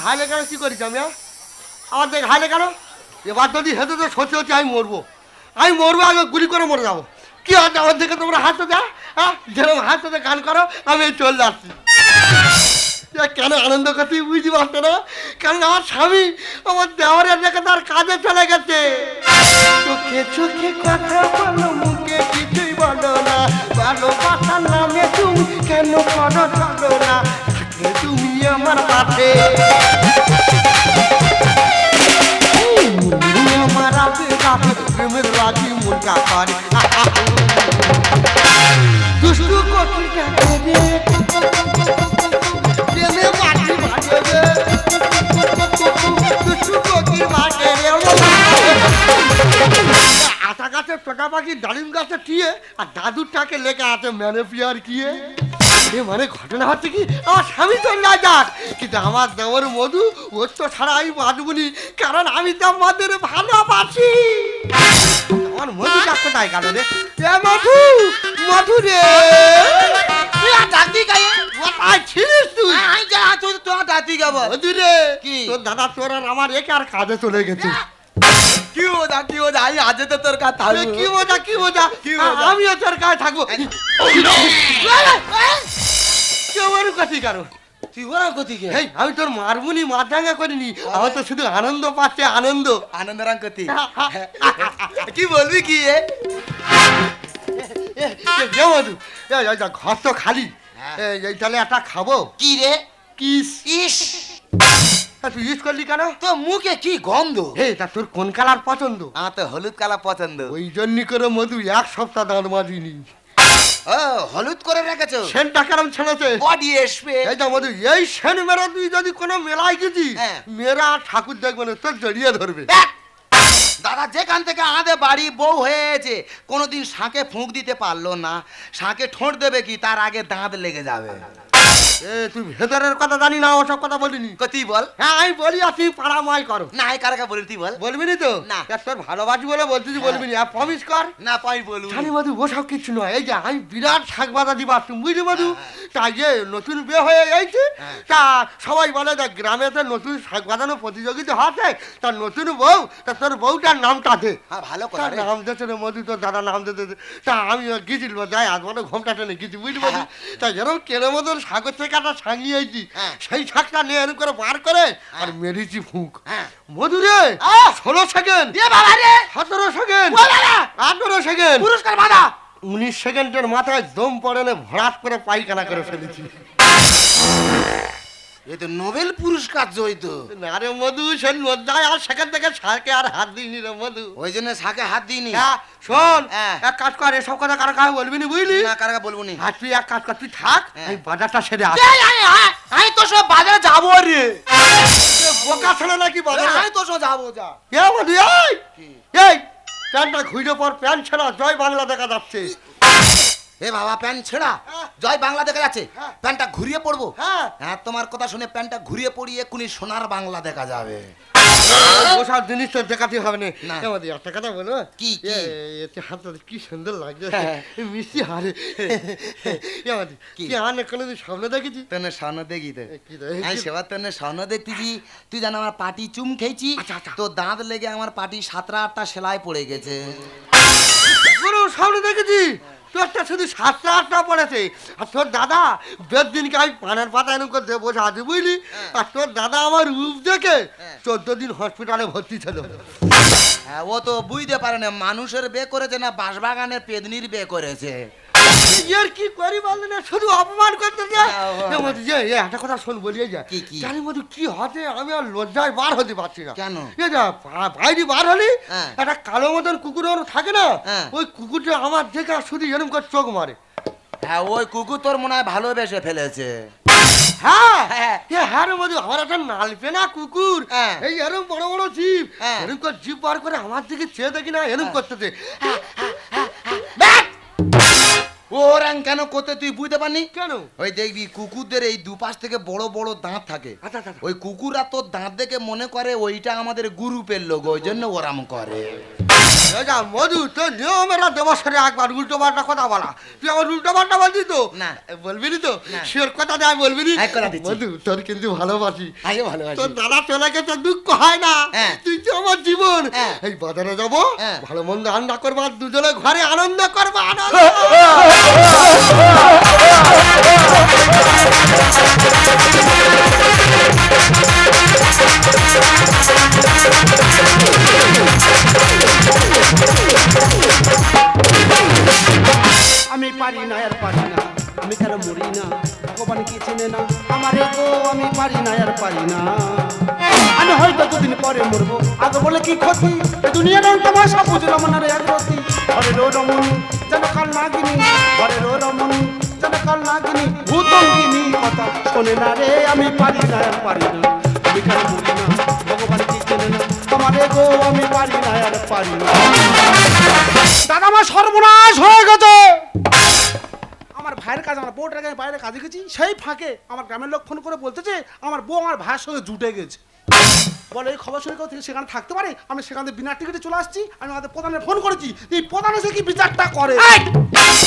হাইলে কেন কি করিস আমি আমার দেখ হাইলে কেন এবার যদি হেঁটে তো সত্যি হচ্ছে আমি মরবো আগে গুলি করে মরে যাবো কি আছে আমার দেখে তোমরা হাসতে যা হ্যাঁ যেরকম হাসতে গান করো আমি চলে যাচ্ছি কেন আনন্দ করতে বুঝতে পারছো না কারণ আমার স্বামী আমার দেওয়ারের দেখে তার কাজে চলে গেছে চোখে চোখে কথা বলো মুখে কিছুই বলো না ভালোবাসার নামে তুমি কেন করো চলো না থাকলে তুমি আমার পাশে আমার রাতে রাতে প্রেমের রাজি মুন্ডা করে দুষ্টু কোটিটা করে প্রেমে মাটি মারবে দুষ্টু কোটির মাঠে আতা গাছের ছোটা পাখি ডালিম গাছে টিয়ে আর দাদুরটাকে লেখা আছে ম্যানেপিয়ার কিয়ে মানে ঘটনা হচ্ছে কি আমার স্বামী তো না যাক কিন্তু আমার দেওয়ার মধু ওর তো ছাড়া আমি বাঁচবনি কারণ আমি তো আমাদের ভালোবাসি আমার মধু যাক কোথায় গেল রে মধু মধু রে ছিলিস তুই তোমার দাদি গাবো মধু রে কি তোর দাদা তোর আর আমার একে আর কাজে চলে গেছে কি মজা আমি আজে তো তোর কাছে থাকবো কি মজা আমিও তোর কাছে থাকবো কেমন কাছে কারণ তুই ওরা কোথেকে আমি তোর মারবুনি মারদাঙ্গা করিনি আমার তো শুধু আনন্দ পাচ্ছে আনন্দ রাং করতি কি বলবি কি মধু ঘর তো খালি এই তাহলে একটা খাবো কি রে কিস ইস তুই ইউজ করলি কেন তো মুখে কি গন্ধ তা তোর কোন কালার পছন্দ আমার তো হলুদ কালার পছন্দ ওই জন্য করে মধু এক সপ্তাহ দাঁত মাজিনি ও হলুদ করে রেখেছো সেন্টটা কেমন ছেড়েছে বডি স্প্রে এই যা মধু এই সেন মেরা তুই যদি কোনো মেলায় গেছি মেয়েরা ঠাকুর দেখবে না তোর জড়িয়ে ধরবে দাদা যেখান থেকে আমাদের বাড়ি বউ হয়েছে কোনোদিন শাঁকে ফুঁক দিতে পারলো না শাঁকে ঠোঁট দেবে কি তার আগে দাঁত লেগে যাবে তুই ভেতরের কথা জানি না ওসব কথা বলিনি তুই বল হ্যাঁ আমি বলি আর তুই পাড়াময় করো না আমি কারাকে বলি তুই বল বলবি নি তো না তোর ভালোবাসি বলে বলছিস বলবি নি প্রমিস কর না পাই বলবো জানি মধু ওসব কিছু নয় এই যে আমি বিরাট শাক বাদা দিবা বুঝলি মধু তাই যে নতুন বিয়ে হয়ে গেছে তা সবাই বলে দেখ গ্রামেতে নতুন শাক বাঁধানো প্রতিযোগিতা হচ্ছে তার নতুন বউ তা তোর বউটার নামটা দে ভালো কথা নাম দিয়েছে রে মধু তোর দাদা নাম দিতে তা আমি গিয়েছিল যাই আজ বলে ঘোমটা টেনে গেছি বুঝলি মধু তা যেরকম কেন মতন সাগর থেকে একটা সাঙিয়েছি সেই শাকটা নিয়ে এরকম করে বার করে আর মেরেছি ফুঁক মধু রে 16 সেকেন্ড 17 সেকেন্ড 18 সেকেন্ড পুরস্কার বাধা 19 সেকেন্ডের মাথায় দম পড়ে না ভরাট করে পায়খানা করে ফেলেছি এই তো নোবেল পুরস্কার জয়িত না রে মধু সে লজ্জায় আর সেখান থেকে শাকে আর হাত দিইনি রে মধু ওই জন্য শাকে হাত দিইনি শোন এক কাজ কর এসব কথা কারো কারো বলবি না বুঝলি না কারো বলবো নি তুই এক কাজ কর তুই থাক আমি বাজারটা সেরে আসি আমি তো সব বাজারে যাবো রে বোকা ছেলে নাকি বাজারে আমি তো সব যাবো যা মধু এই প্যান্টটা ঘুরে পর প্যান্ট ছেড়া জয় বাংলা দেখা যাচ্ছে এ বাবা প্যান্ট ছেড়া জয় বাংলা দেখা যাচ্ছে প্যান্টটা ঘুরিয়ে পড়বো হ্যাঁ তোমার কথা শুনে প্যান্টটা ঘুরিয়ে পড়িয়ে এক্ষুনি সোনার বাংলা দেখা যাবে ওসব জিনিস তো দেখাতে হবে না একটা কথা বলো কি হাতটা কি সুন্দর লাগছে মিষ্টি হারে কি আনে কোনোদিন স্বপ্ন দেখেছি তোর স্বপ্ন দেখি তো আমি সেবার তোর স্বপ্ন দেখতেছি তুই জানো আমার পাটি চুম খেয়েছি তো দাঁত লেগে আমার পাটি 7-8টা সেলাই পড়ে গেছে স্বপ্ন দেখেছি তোরটা শুধু 7-8টা পড়েছে আর তোর দাদা বেশ দিনকে আমি পানের পাতা এরকম করে বসে আছি বুঝলি আর তোর দাদা আমার রূপ দেখে 14 দিন হসপিটালে ভর্তি ছিল হ্যাঁ ও তো বুঝতে পারে না মানুষের বে করেছে না বাঁশবাগানের পেদনির বে করেছে এর কি করি বললি না শুধু অপমান করতে যে একটা কথা শোন বলিয়ে যা জানি মধু কি হতে আমি আর লজ্জায় বার হতে পারছি না কেন এ যা বাইরে বার হলি একটা কালো মতন কুকুর থাকে না ওই কুকুরটা আমার দেখে শুধু এরকম করে চোখ মারে হ্যাঁ ওই কুকুর তোর মনে হয় ভালোবেসে ফেলেছে হ্যাঁ রে মধু আমার একটা নালপে না কুকুর এই এরকম বড় বড় জিভ এরকম করে জিভ বার করে আমার দিকে চেয়ে দেখি না এরকম করতেছে ওরাং কেন করতে তুই বুঝতে পারনি? কেন? ওই দেখবি কুকুরদের এই দুপাশ থেকে বড় বড় দাঁত থাকে। আচ্ছা, আচ্ছা। ওই কুকুররা তোর দাঁত দেখে মনে করে ওইটা আমাদের গ্রুপের লোক, ওই জন্য ওরাম করে। যা মধু, তোর নিয়মেরা দেবসরে একবার উল্টো পাল্টা কথা বলা। তুই আমার উল্টো পাল্টা বলছিস তো? না। বলবি নি তো? না। শিওর কথা দেয় বলবি নি? এক কথা দিচ্ছি। মধু, তোর কিন্তু ভালোবাসি। আমিও ভালোবাসি। তোর দাদা চলে গেছে, দুঃখ হয় না। হ্যাঁ। তুই তো আমার জীবন। হ্যাঁ। এই বাজারে যাবো, হ্যাঁ। ভালো মন্দ রান্না করবো, আর দুজনে ঘরে আনন্দ করবো, আনন্দ। আমি পারি না আর পারি না, আমি কেন মরি না, ভগবান কি চেনে না আমার গো, আমি পারি না আর পারি না। আমি হয়তো দুদিন পরে মরবো, আগে বলে কি ক্ষতি, এ দুনিয়ার তামাশা বুঝলাম না রে একরতি। ঘরের রমণী যেন কাল নাগিনী, ঘরের রমণী যেন কাল নাগিনী, ভূতঙ্গিনী কথা শোনে না রে, আমি পারি না আর পারি না, আমি কেন মরি না, ভগবান কি চেনে না আমার গো, আমি পারি না আর পারি না। দাদা আমার সর্বনাশ হয়ে গেছে। আমার ভাইয়ের কাজ, আমার বউটাকে আমি বাইরে কাজে গেছি, সেই ফাঁকে আমার গ্রামের লোক ফোন করে বলতেছে আমার বউ আমার ভাইয়ের সঙ্গে জুটে গেছে। বলে এই খবর শুনে কেউ থেকে সেখানে থাকতে পারে, আমি সেখান থেকে বিনা টিকিটে চলে আসছি। আমি আমাদের প্রধানের ফোন করেছি, এই প্রধান এসে কি বিচারটা করে।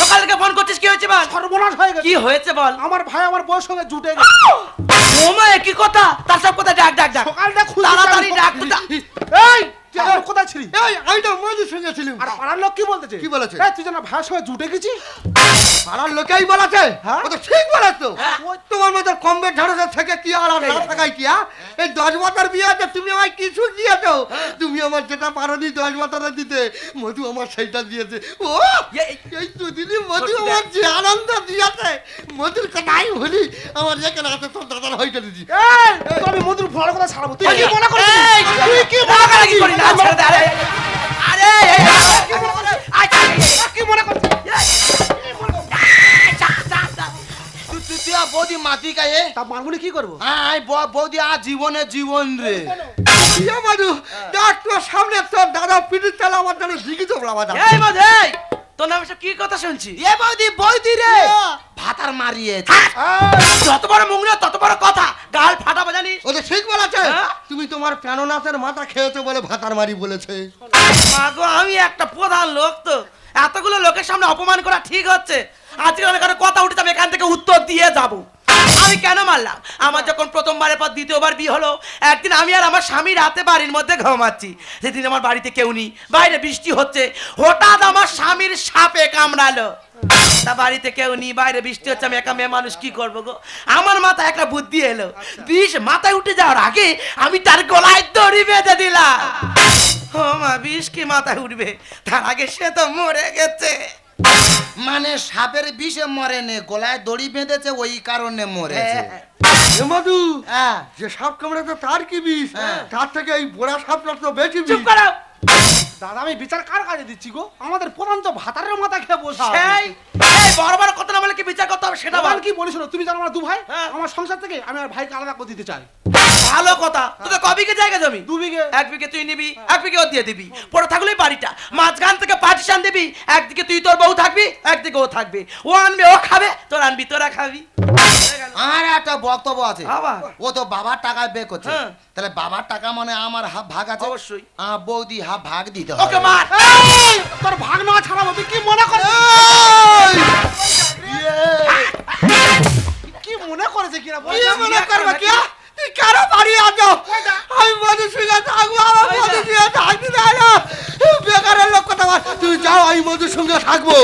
সকাল থেকে ফোন করছিস, কি হয়েছে বল? সর্বনাশ হয়ে গেছে। কি হয়েছে বল? আমার ভাই আমার বউয়ের সঙ্গে জুটে গেছে। ওমা কি কথা? তার সব কথা ডাক ডাক ডাক, সকালটা খুলে তাড়াতাড়ি ডাক তো ডাক। এই তুই এখন কোথায় ছিলি? এই, আমি তো মধুর সঙ্গে ছিলাম। আর পাড়ার লোক কি বলতেছে? কি বলেছে? এই তুই যেন ভাইয়ের সঙ্গে জুটে গেছিস। পাড়ার লোকেই বলেছে। হ্যাঁ? ও তো ঠিক বলেছ তো। হ্যাঁ। তোমার মতো কমবের ঝাড়সা থেকে কি আর না থাকাই কি? এই 10 বছর বিয়ে আছে, তুমি আমায় কিছু দিয়েছো? তুমি আমার যেটা পারোনি 10 বছরে দিতে, মধু আমার সেইটা দিয়েছে। ও এই দুদিনই মধু আমার যে আনন্দ দিয়েছে, মধুর কথাই বলি, আমার যেখানে আছে তোর দাদার হইতে দিছি। এই তো আমি মধুর ভরা কথা ছাড়াবো, তুই কি মনে করছিস? এই, তুই কি মনে রাগারাগি করি না, ছেড়ে দে, আরে আরে এই, আচ্ছা কি মনে করছিস? তুই বৌদি মাটি গায়ে তা মারগুলি কি করবো? বৌদি আ জীবনে জীবন রে। ইয়া মধু, দেখ তোর সামনে তোর দাদা পিঠের চালা আমার জন্য জিগি তো বলা বাধা। এই মধু, এই তোর নাম সব কি কথা শুনছি? এ বৌদি বৌদি রে ভাতার মারিয়েছে। যত বড় মুখ না তত বড় কথা, গাল ফাটাবো জানিস? ও তো ঠিক বলেছে। হ্যাঁ? তুমি তোমার প্যানোনাথের মাথা খেয়েছো বলে ভাতার মারি বলেছে। মাগো আমি একটা প্রধান লোক, তো এতগুলো লোকের সামনে অপমান করা ঠিক হচ্ছে? আজকে অনেক কথা উঠে যাবে, এখান থেকে উত্তর দিয়ে যাব। আমি কেন মারলাম? আমার যখন প্রথমবারের পর দ্বিতীয়বার বিয়ে হলো, একদিন আমি আর আমার স্বামী রাতে বাড়ির মধ্যে ঘুমাচ্ছি। সেদিন আমার বাড়িতে কেউ নেই, বাইরে বৃষ্টি হচ্ছে, হঠাৎ আমার স্বামীর সাপে কামড়ালো। তা বাড়িতে কেউ নেই, বাইরে বৃষ্টি হচ্ছে, আমি একা মেয়ে মানুষ কি করবো গো? আমার মাথায় একটা বুদ্ধি এলো, বিষ মাথায় উঠে যাওয়ার আগে আমি তার গলায় দড়ি বেঁধে দিলাম। ও মা, বিষ কি মাথায় উঠবে, তার আগে সে তো মরে গেছে। মানে সাপের বিষে মরেনে, গলায় দড়ি বেঁধেছে ওই কারণে মরেছে। এ মধু, হ্যাঁ। যে সাপ কামড়েছে তার কি বিষ? হ্যাঁ। তার থেকে এই বুড়া সাপটার তো বেশি চুপ বিষ। করো। দাদা আমি বিচার কার কাজে দিচ্ছি গো? আমাদের প্রধান তো ভাতারের মাথা খেয়ে বসা আছে। সেই এই বড় বড় কথা না বলে কি বিচার করতে হবে সেটা বল। প্রধান কি বলিস না, তুমি জানো আমরা দু ভাই, হ্যাঁ। আমার সংসার থেকে আমি আর ভাইকে আলাদা করে দিতে চাই। ভালো কথা। তোদের ক বিঘে জায়গা জমি? 2 বিঘে। 1 বিঘে তুই নিবি, 1 বিঘে ও দিয়ে দিবি। পরে থাকলেই বাড়িটা মাঝখান থেকে পার্টিশন দিবি, একদিকে তুই তোর বউ থাকবি, একদিকে ও থাকবে। ও আনবে ও খাবে, তোর আনবি তোরা খাবি। আর একটা বক্তব্য আছে। আবার? ও তো বাবার টাকায় বে করছে, হ্যাঁ। তাহলে বাবার টাকা মানে আমার হাফ ভাগ আছে। অবশ্যই। বৌদি হাফ ভাগ দিতে ওকে হবে। মার। এই, তোর ভাগ নেওয়া ছাড়াবো, তুই কি মনে কর? কি মনে করেছে কিনা বল? কি মনে করবে কি? তুই কারো বাড়ি আছো? আমি মধু সঙ্গে থাকবো, আমার মধু সঙ্গে থাকতে দেয় না। বেকারের লোক কথা বল। তুই যাও, আমি মধুর সঙ্গে থাকবো।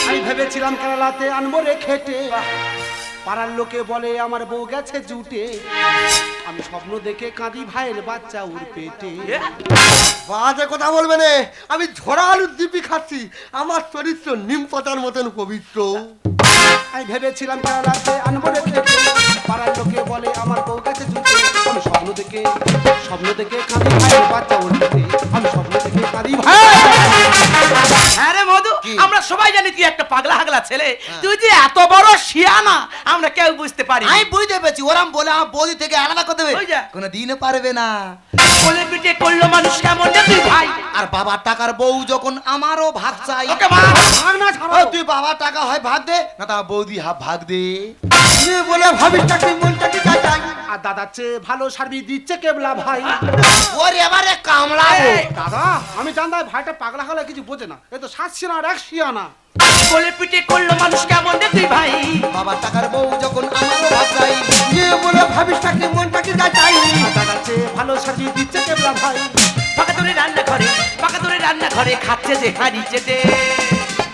আমি ভেবেছিলাম কেরালাতে আনবো রে খেটে, পাড়ার লোকে বলে আমার বউ গেছে জুটে, আমি স্বপ্ন দেখে কাঁদি ভাইয়ের বাচ্চা উড় পেটে। বাজে কথা বলবে না। আমি ঝোড়া আলুর দিপি খাচ্ছি, আমার চরিত্র নিম পাতার মতন পবিত্র। আমি ভেবেছিলাম কেরালাতে আনবো রে খেটে, পাড়ার লোকে বলে আমার বউ গেছে জুটে, আমি স্বপ্ন দেখে কাঁদি ভাইয়ের বাচ্চা উড় পেটে, আমি স্বপ্ন দেখে কাঁদি ভাই। হ্যাঁ রে মধু, আমরা সবাই জানি তুই একটা পাগলা হাগলা ছেলে, তুই যে এত বড় শিয়ানা আমরা কেউ বুঝতে পারি। আমি বুঝতে পেরেছি, ওরাম বলে আমার বৌদি থেকে আলাদা করে দেবে, ওই যা। কোনো দিনও পারবে না। বলে পিঠে করলো মানুষ কেমন রে তুই ভাই? আর বাবা বাবার টাকার বউ যখন আমারও ভাগ চাই। ওকে মা ভাগ না ছাড়ো। ও, তুই বাবার টাকা হয় ভাগ দে, না তা বৌদি হাফ ভাগ দে। মেয়ে বলে ভাবিস চাকরি মনটা কি যা চাই। আর দাদার চেয়ে ভালো সার্ভিস দিচ্ছে কেবলা ভাই। ওর এবারে কামড়াবো। দাদা আমি জানতাম ভাইটা পাগলা হলে কিছু বোঝে না, এ তো 7 সিনা আর 1 সিনা। বলে পিটে করলো মানুষ কেমন রে তুই ভাই। বাবার টাকার বউ যখন আমারও ভাগ চাই। মেয়ে বলে ভাবিস চাকরি মনটা কি যা চাই। আর দাদার চেয়ে ভালো সার্ভিস দিচ্ছে কেবলা ভাই। পাকা দূরে রান্না ঘরে খাচ্ছে যে হাড়ি চেটে।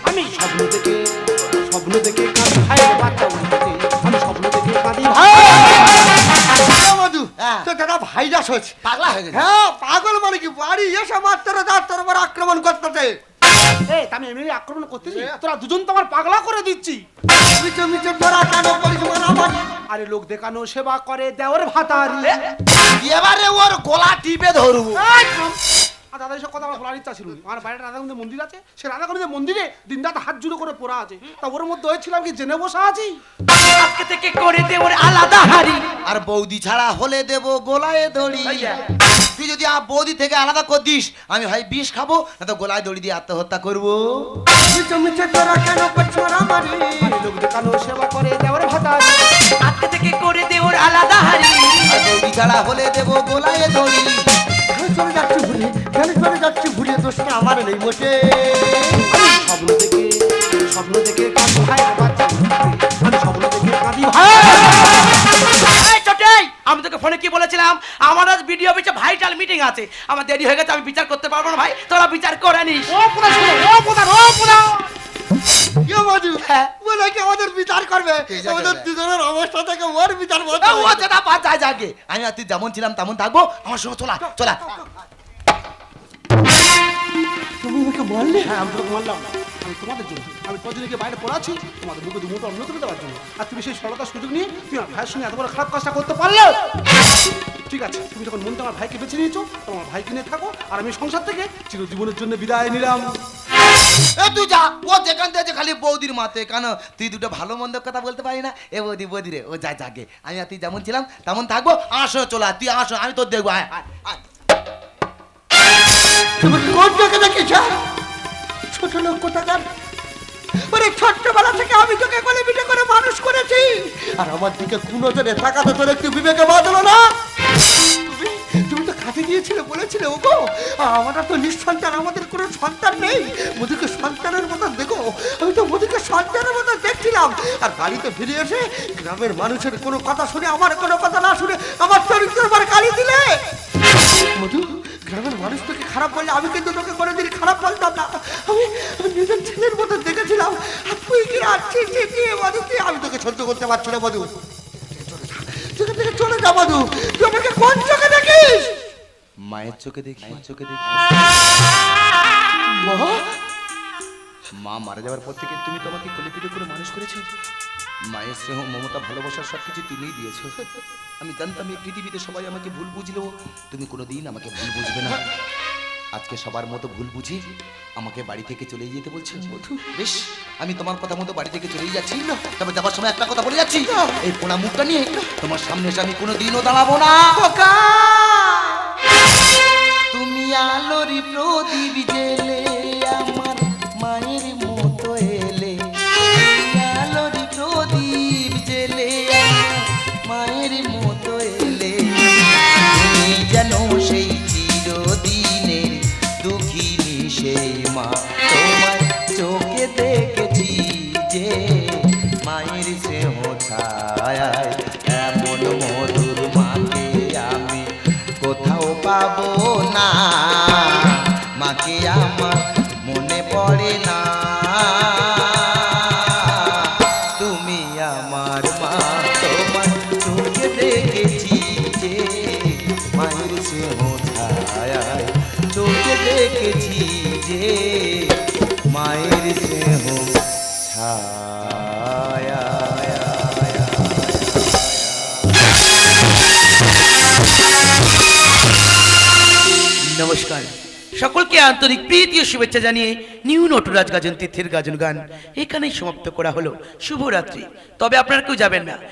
আমি স্বপ্ন দেখে কাঁদি ভাইয়ের বাচ্চা উঠতে, আমি স্বপ্ন দেখে কাঁদি ভাই। মধু হ্যাঁ। তো দাদা ভাইরাস হচ্ছে। পাগলা হয়ে গেছে। হ্যাঁ পাগল মানে কি, বাড়ি এসে মাত্র তোর উপর আক্রমণ করতেছে। এই আমি এমনি আক্রমণ করতেছি, তোরা দুজন তো আমার পাগলা করে দিচ্ছি। মিছে মিছে তোরা কেন করিস মারামারি? আরে লোক দেখানো সেবা করে দেওয়ার ভাতারি। এবারে ওর গলা টিপে ধরবো। এই থাম। আর দাদা এসব কথা আমার বলার ইচ্ছা ছিল না। আমার বাইরে রাধাকুণ্ডের মন্দির আছে, সে রাধাকুণ্ডের মন্দিরে দিন রাত হাত জুড়ে করে পড়া আছে, তা ওর মধ্যে হয়েছিলাম কি জেনে বসা আছি। আজকে থেকে করে দে ওর আলাদা হাড়ি। আর বৌদি ছাড়া হলে দেব গোলায় দড়ি। তুই যদি বৌদি থেকে আলাদা করে দিস, আমি হয় বিষ খাবো, না তো গোলায় দড়ি দিয়ে আত্মহত্যা করবো। মিছে মিছে তোরা কেন করিস মারামারি? আরে লোক দেখানো সেবা করে দেওয়ার ভাতারি। আজকে থেকে করে দে ওর আলাদা হাড়ি। আর বৌদি ছাড়া হলে দেব গোলায় দড়ি। কেন চলে যাচ্ছি ভুলে দোষটা আমার নেই মোটে। আমি স্বপ্ন দেখে কাঁদি ভাইয়ের বাচ্চা উঠতে, আমি স্বপ্ন দেখে কাঁদি ভাই। এই চটেই, আমি তোকে ফোনে কি বলেছিলাম, আমার আজ ভিডিও অফিসে ভাইটাল মিটিং আছে, আমার দেরি হয়ে গেছে, আমি বিচার করতে পারবো না ভাই, তোরা বিচার করে নিস। ও পুরা শোনো, ও প্রধান, ও প্রধান। কে মধু বলে কি আমাদের বিচার করবে? আমাদের দুজনের অবস্থা থেকে ওর বিচার বলতে ও যেটা পার যায় যাকে। আমি আর তুই যেমন ছিলাম তেমন থাকবো। আমার সঙ্গে চলা চলা। তুমি আমাকে বললে? হ্যাঁ আমি তোকে বললাম, আমি তোমাদের জন্য, আমি কদিনকে বাইরে পড়াচ্ছি তোমাদের মুখে দু মুখটা অন্য করে দেওয়ার জন্য। আর তুমি সেই সরলতার সুযোগ নিয়ে তুমি আমার ভাইয়ের সঙ্গে এত বড় খারাপ কাজটা করতে পারলে। ঠিক আছে, তুমি যখন মন আমার ভাইকে বেছে নিয়েছো, তোমার ভাইকে নিয়ে থাকো, আর আমি সংসার থেকে চিরজীবনের জন্য বিদায় নিলাম। এ তুই যা, ও যেখান থেকে খালি বৌদির মাতে কেন, তুই দুটো ভালো মন্দ কথা বলতে পারি না? এ বৌদি বৌদি রে, ও যা যাকে। আমি আর তুই যেমন ছিলাম তেমন থাকবো। আসো চলা, তুই আসো, আমি তোর দেখবো। আয়, আয়, আয়। তুমি কোন চোখে দেখিস? ছোট লোক কোথাকার। ওরে ছোট্টবেলা থেকে আমি তোকে কোলে পিঠে করে মানুষ করেছি, আর আমার দিকে কোনো জনে তাকাতে তোর একটু বিবেকে বাঁধলো না? তুমি তো কাজে গিয়েছিলে, বলেছিলে ওগো আমরা তো নিঃসন্তান, আমাদের কোনো সন্তান নেই, মোদিকে সন্তানের মতো দেখো। আমি তো মোদিকে সন্তানের মতো দেখছিলাম, আর বাড়িতে ফিরে এসে গ্রামের মানুষের কোনো কথা শুনে, আমার কোনো কথা না শুনে আমার চরিত্রের উপর গালি দিলে। মধু, গ্রামের মানুষ তোকে খারাপ বললে আমি কিন্তু তোকে কোনোদিন খারাপ বলতাম না। আমি নিজের ছেলের মতো দেখেছিলাম, আর তুই কি আসছিস মধু? আমি তোকে সহ্য করতে পারছি না মধু। চোখে থেকে চলে যা মধু। তুই আমাকে কোন চোখে দেখিস? মায়ের চোখে দেখি, চোখে দেখি। মা, মা মারা যাওয়ার পর থেকে তুমি তো আমাকে কোলে পিঠে করে মানুষ করেছো। মায়ের স্নেহ, মমতা, ভালোবাসার সব কিছু তুমিই দিয়েছো। আমি জানতাম এই পৃথিবীতে সবাই আমাকে ভুল বুঝলেও তুমি কোনোদিন আমাকে ভুল বুঝবে না। আজকে সবার মতো ভুল বুঝি আমাকে বাড়ি থেকে চলে যেতে বলছো। বেশ, আমি তোমার কথা মতো বাড়ি থেকে চলেই যাচ্ছি। তবে যাবার সময় একটা কথা বলে যাচ্ছি, এই পোড়া মুখটা নিয়ে তোমার সামনে এসে আমি কোনোদিনও দাঁড়াবো না। তুমি আলোরি প্রদীপ জেলে আমার মায়ের মতো এলে। আলোরি প্রদীপ জেলে আমার মায়ের মতো এলে। তুমি যেন সেই চিরদিনের দুঃখিনী সেই মা। তোমার চোখে দেখেছি যে মায়ের স্নেহ ছায়ায়, এমন মধুর মাকে আমি কোথাও পাবো না। মাকে আমার মনে পড়ে না। তুমি আমার মা, তোমার চোখে দেখেছি যে মায়ের স্নেহ ছায়ায়। চোখে দেখেছি যে মায়ের স্নেহ ছায়া। নমস্কার, সকলকে আন্তরিক প্রীতি ও শুভেচ্ছা জানিয়ে নিউ নটরাজ গাজন তীর্থের গাজন গান এখানেই সমাপ্ত করা হলো। শুভরাত্রি। তবে আপনারা কেউ যাবেন না,